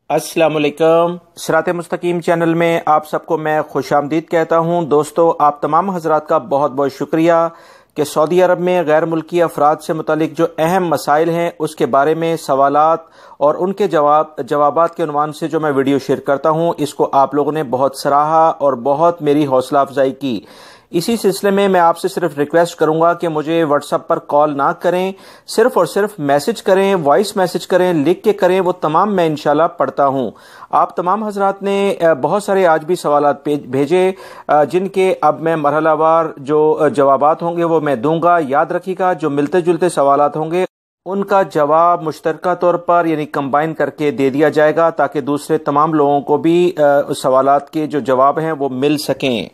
अस्सलाम वालेकुम। सिरात मुस्तकीम चैनल में आप सबको मैं खुश आमदीद कहता हूँ। दोस्तों, आप तमाम हजरात का बहुत बहुत शुक्रिया कि सऊदी अरब में गैर मुल्की अफराद से मुतालिक जो अहम मसाइल हैं उसके बारे में सवालात और उनके जवाबात के उन्वान से जो मैं वीडियो शेयर करता हूँ, इसको आप लोगों ने बहुत सराहा और बहुत मेरी हौसला अफजाई की। इसी सिलसिले में मैं आपसे सिर्फ रिक्वेस्ट करूंगा कि मुझे व्हाट्सएप पर कॉल ना करें, सिर्फ और सिर्फ मैसेज करें, वॉइस मैसेज करें, लिख के करें, वो तमाम मैं इंशाल्लाह पढ़ता हूं। आप तमाम हजरात ने बहुत सारे आज भी सवालात भेजे जिनके अब मैं मरहलावार जो जवाबात होंगे वो मैं दूंगा। याद रखिएगा, जो मिलते जुलते सवालात होंगे उनका जवाब मुश्तरका तौर पर यानी कंबाइन करके दे दिया जाएगा ताकि दूसरे तमाम लोगों को भी सवालात के जो जवाब हैं वो मिल सकें।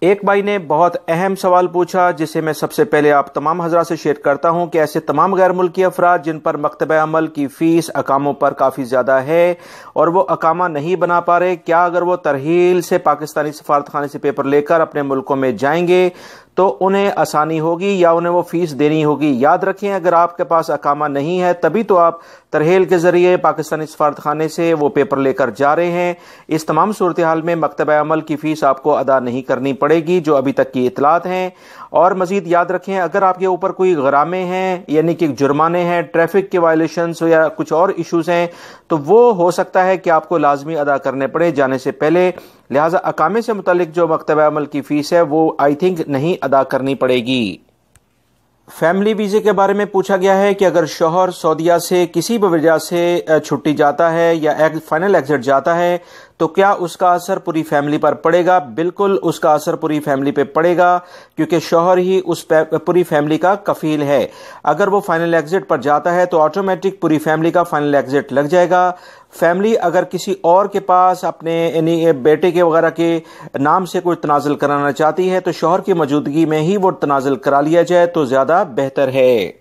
एक भाई ने बहुत अहम सवाल पूछा जिसे मैं सबसे पहले आप तमाम हजरात से शेयर करता हूं कि ऐसे तमाम गैर मुल्की अफराद जिन पर मकतब अमल की फीस अकामों पर काफ़ी ज़्यादा है और वो अकामा नहीं बना पा रहे, क्या अगर वो तरहील से पाकिस्तानी सफारतखाने से पेपर लेकर अपने मुल्कों में जाएंगे तो उन्हें आसानी होगी या उन्हें वो फीस देनी होगी? याद रखें, अगर आपके पास अकामा नहीं है तभी तो आप तरहील के जरिए पाकिस्तानी सफारतखाने से वो पेपर लेकर जा रहे हैं। इस तमाम सूरत हाल में मकतब अमल की फीस आपको अदा नहीं करनी पड़ेगी, जो अभी तक की इतलात हैं। और मजीद याद रखें, अगर आपके ऊपर कोई गरामे हैं यानी कि जुर्माने हैं, ट्रैफिक के वायलेशंस या कुछ और इश्यूज हैं, तो वो हो सकता है कि आपको लाजमी अदा करने पड़े जाने से पहले। लिहाजा अकामे से मुतालिक जो मकतब अमल की फीस है वो आई थिंक नहीं अदा करनी पड़ेगी। फैमिली वीज़े के बारे में पूछा गया है कि अगर शौहर सऊदीया से किसी भी वजह से छुट्टी जाता है या फाइनल एग्जिट जाता है तो क्या उसका असर पूरी फैमिली पर पड़ेगा? बिल्कुल उसका असर पूरी फैमिली पे पड़ेगा, क्योंकि शौहर ही उस पूरी फैमिली का कफील है। अगर वो फाइनल एग्जिट पर जाता है तो ऑटोमेटिक पूरी फैमिली का फाइनल एग्जिट लग जाएगा। फैमिली अगर किसी और के पास अपने यानी बेटे के वगैरह के नाम से कोई तनाजुल कराना चाहती है तो शौहर की मौजूदगी में ही वो तनाजुल करा लिया जाए तो ज्यादा बेहतर है।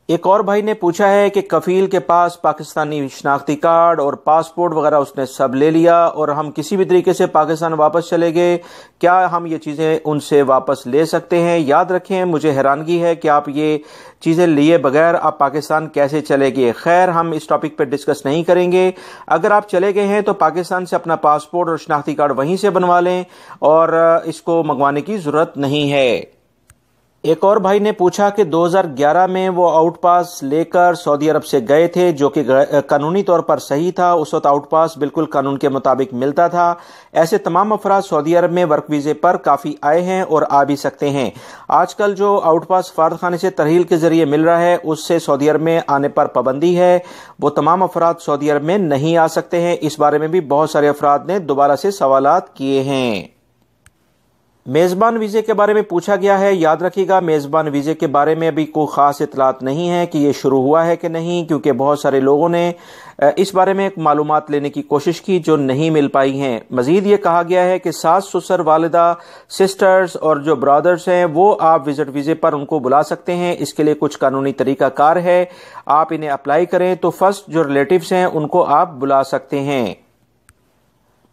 एक और भाई ने पूछा है कि कफील के पास पाकिस्तानी शनाख्ती कार्ड और पासपोर्ट वगैरह उसने सब ले लिया और हम किसी भी तरीके से पाकिस्तान वापस चले गए, क्या हम ये चीज़ें उनसे वापस ले सकते हैं? याद रखें, मुझे हैरानगी है कि आप ये चीज़ें लिए बगैर आप पाकिस्तान कैसे चले गए। खैर, हम इस टॉपिक पर डिस्कस नहीं करेंगे। अगर आप चले गए हैं तो पाकिस्तान से अपना पासपोर्ट और शनाख्ती कार्ड वहीं से बनवा लें और इसको मंगवाने की ज़रूरत नहीं है। एक और भाई ने पूछा कि 2011 में वो आउट पास लेकर सऊदी अरब से गए थे, जो कि कानूनी तौर पर सही था। उस वक्त आउट पास बिल्कुल कानून के मुताबिक मिलता था। ऐसे तमाम अफराद सऊदी अरब में वर्क वीज़े पर काफ़ी आए हैं और आ भी सकते हैं। आजकल जो आउट पास सफारतखाने से तरहील के जरिए मिल रहा है उससे सऊदी अरब में आने पर पाबंदी है। वो तमाम अफराद सऊदी अरब में नहीं आ सकते हैं। इस बारे में भी बहुत सारे अफराद ने दोबारा से सवालात किए हैं। मेज़बान वीज़े के बारे में पूछा गया है। याद रखिएगा, मेज़बान वीज़े के बारे में अभी कोई ख़ास इतलात नहीं है कि ये शुरू हुआ है कि नहीं, क्योंकि बहुत सारे लोगों ने इस बारे में मालूमात लेने की कोशिश की जो नहीं मिल पाई हैं। मज़ीद ये कहा गया है कि सास ससुर वालिदा सिस्टर्स और जो ब्रदर्स हैं वो आप विजिट वीज़े पर उनको बुला सकते हैं। इसके लिए कुछ कानूनी तरीक़ाकार है, आप इन्हें अप्लाई करें तो फर्स्ट जो रिलेटिव्स हैं उनको आप बुला सकते हैं।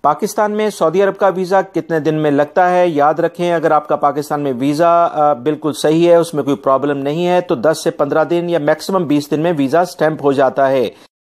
पाकिस्तान में सऊदी अरब का वीज़ा कितने दिन में लगता है? याद रखें, अगर आपका पाकिस्तान में वीज़ा बिल्कुल सही है, उसमें कोई प्रॉब्लम नहीं है, तो 10 से 15 दिन या मैक्सिमम 20 दिन में वीज़ा स्टैंप हो जाता है।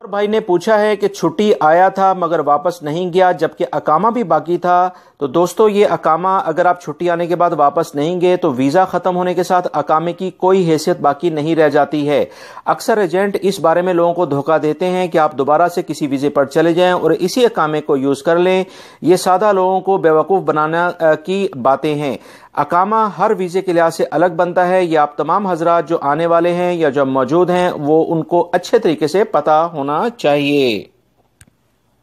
और भाई ने पूछा है कि छुट्टी आया था मगर वापस नहीं गया जबकि अकामा भी बाकी था। तो दोस्तों, ये अकामा अगर आप छुट्टी आने के बाद वापस नहीं गए तो वीज़ा ख़त्म होने के साथ अकामे की कोई हैसियत बाकी नहीं रह जाती है। अक्सर एजेंट इस बारे में लोगों को धोखा देते हैं कि आप दोबारा से किसी वीज़े पर चले जाएं और इसी अकामे को यूज़ कर लें। ये सादा लोगों को बेवकूफ़ बनाना की बातें हैं। अकामा हर वीज़े के लिहाज से अलग बनता है। ये आप तमाम हजरात जो आने वाले हैं या जो मौजूद हैं वो उनको अच्छे तरीके से पता होना चाहिए।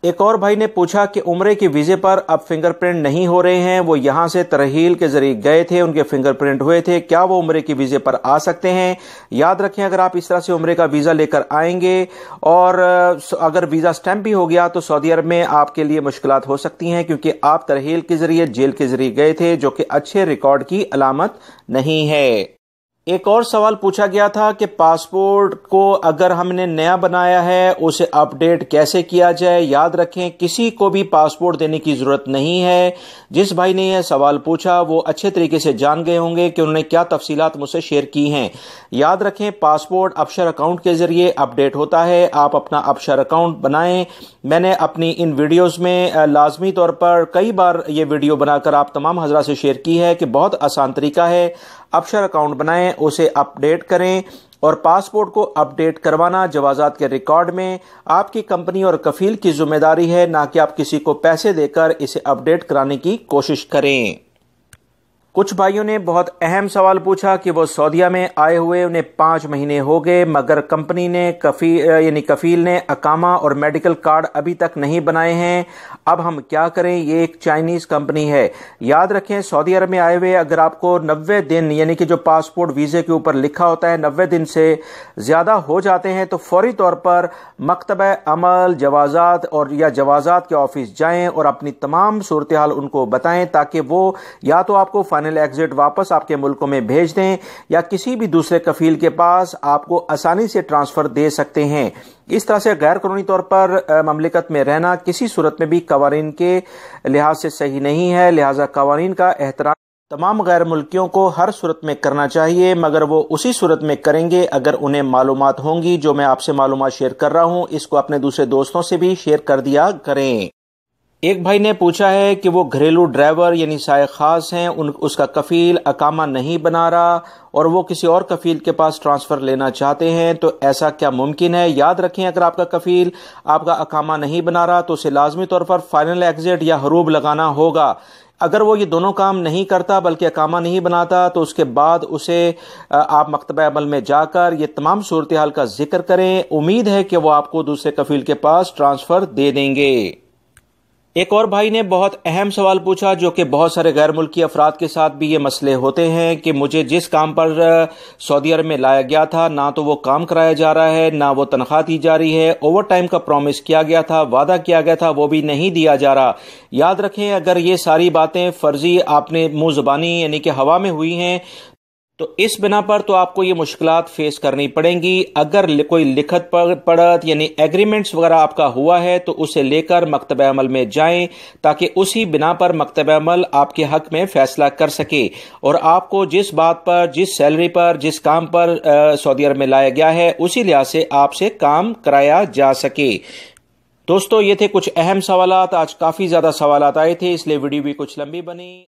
एक और भाई ने पूछा कि उम्रे के वीज़े पर अब फिंगरप्रिंट नहीं हो रहे हैं, वो यहाँ से तरहील के जरिए गए थे, उनके फिंगरप्रिंट हुए थे, क्या वो उम्रे के वीज़े पर आ सकते हैं? याद रखें, अगर आप इस तरह से उम्रे का वीज़ा लेकर आएंगे और अगर वीज़ा स्टैंप भी हो गया तो सऊदी अरब में आपके लिए मुश्किलात हो सकती हैं, क्योंकि आप तरहील के जरिए जेल के जरिए गए थे, जो कि अच्छे रिकॉर्ड की अलामत नहीं है। ایک اور سوال پوچھا گیا تھا کہ پاسپورٹ کو اگر ہم نے نیا بنایا ہے اسے اپ ڈیٹ کیسے کیا جائے۔ یاد رکھیں کسی کو بھی پاسپورٹ دینے کی ضرورت نہیں ہے۔ جس بھائی نے یہ سوال پوچھا وہ اچھے طریقے سے جان گئے ہوں گے کہ انہوں نے کیا تفصیلات مجھ سے شیئر کی ہیں۔ یاد رکھیں پاسپورٹ ابشر اکاؤنٹ کے ذریعے اپ ڈیٹ ہوتا ہے۔ آپ اپنا ابشر اکاؤنٹ بنائیں۔ میں نے اپنی ان ویڈیوز میں لازمی طور پر کئی بار یہ ویڈیو بنا کر آپ تمام حضرات سے شیئر کی ہے کہ بہت آسان طریقہ ہے۔ ابشر اکاؤنٹ بنائیں، اسے اپ ڈیٹ کریں، اور پاسپورٹ کو اپ ڈیٹ کروانا جوازات کے ریکارڈ میں آپ کی کمپنی اور کفیل کی ذمہ داری ہے، نہ کہ آپ کسی کو پیسے دے کر اسے اپ ڈیٹ کرانے کی کوشش کریں۔ کچھ بھائیوں نے بہت اہم سوال پوچھا کہ وہ سعودیہ میں آئے ہوئے انہیں 5 مہینے ہو گئے مگر کمپنی نے کفیل نے اقامہ اور میڈیکل کارڈ ابھی تک نہیں بنائے ہیں، اب ہم کیا کریں؟ یہ ایک چائنیز کمپنی ہے۔ یاد رکھیں سعودی عرب میں آئے ہوئے اگر آپ کو 90 دن یعنی کہ جو پاسپورٹ ویزے کے اوپر لکھا ہوتا ہے 90 دن سے زیادہ ہو جاتے ہیں تو فوری طور پر مکتبہ عمل جوازات یا جوازات کے آفس جائیں اور اپنی تمام صورتحال ان کو بتائیں تاکہ وہ یا تو آپ کو فائنل ایگزٹ واپس آپ کے ملکوں میں بھیج دیں یا کسی بھی دوسرے کفیل کے پاس آپ کو آسانی سے ٹرانسفر دے سکتے ہیں۔ اس طرح سے غیر قانونی طور پر مملکت میں رہنا کسی صورت میں بھی قوانین کے لحاظ سے صحیح نہیں ہے، لہٰذا قوانین کا احترام تمام غیر ملکیوں کو ہر صورت میں کرنا چاہیے، مگر وہ اسی صورت میں کریں گے اگر انہیں معلومات ہوں گی۔ جو میں آپ سے معلومات شیئر کر رہا ہوں اس کو اپنے دوسرے دوستوں سے بھی شیئر کر دیا کریں۔ ایک بھائی نے پوچھا ہے کہ وہ گھریلو ڈرائیور یعنی سائق خاص ہیں، اس کا کفیل اقامہ نہیں بنا رہا اور وہ کسی اور کفیل کے پاس ٹرانسفر لینا چاہتے ہیں، تو ایسا کیا ممکن ہے؟ یاد رکھیں اگر آپ کا کفیل آپ کا اقامہ نہیں بنا رہا تو اسے لازمی طور پر فائنل ایگزٹ یا حروب لگانا ہوگا۔ اگر وہ یہ دونوں کام نہیں کرتا بلکہ اقامہ نہیں بناتا تو اس کے بعد اسے آپ مکتبہ عمل میں جا کر یہ تمام صورتحال کا ذکر کریں، امید ہے کہ وہ آپ کو دوسرے کفیل کے پاس ٹرانسفر دے دیں گے۔ ایک اور بھائی نے بہت اہم سوال پوچھا جو کہ بہت سارے غیر ملکی افراد کے ساتھ بھی یہ مسئلے ہوتے ہیں کہ مجھے جس کام پر سعودی عرب میں لایا گیا تھا نہ تو وہ کام کرایا جا رہا ہے نہ وہ تنخواہ دی جا رہی ہے، اوور ٹائم کا پرومس کیا گیا تھا، وعدہ کیا گیا تھا، وہ بھی نہیں دیا جا رہا۔ یاد رکھیں اگر یہ ساری باتیں فرضی آپ نے منہ زبانی یعنی کہ ہوا میں ہوئی ہیں تو اس بنا پر تو آپ کو یہ مشکلات فیس کرنی پڑیں گی۔ اگر کوئی لکھت پڑھت یعنی ایگریمنٹس وغیرہ آپ کا ہوا ہے تو اسے لے کر مکتبہ عمل میں جائیں تاکہ اسی بنا پر مکتبہ عمل آپ کے حق میں فیصلہ کر سکے اور آپ کو جس بات پر جس سیلری پر جس کام پر سعودی عرب میں لایا گیا ہے اسی لحاظ سے آپ سے کام کرایا جا سکے۔ دوستو یہ تھے کچھ اہم سوالات، آج کافی زیادہ سوالات آئے تھے اس لیے ویڈیو بھی کچھ لمبی بنی۔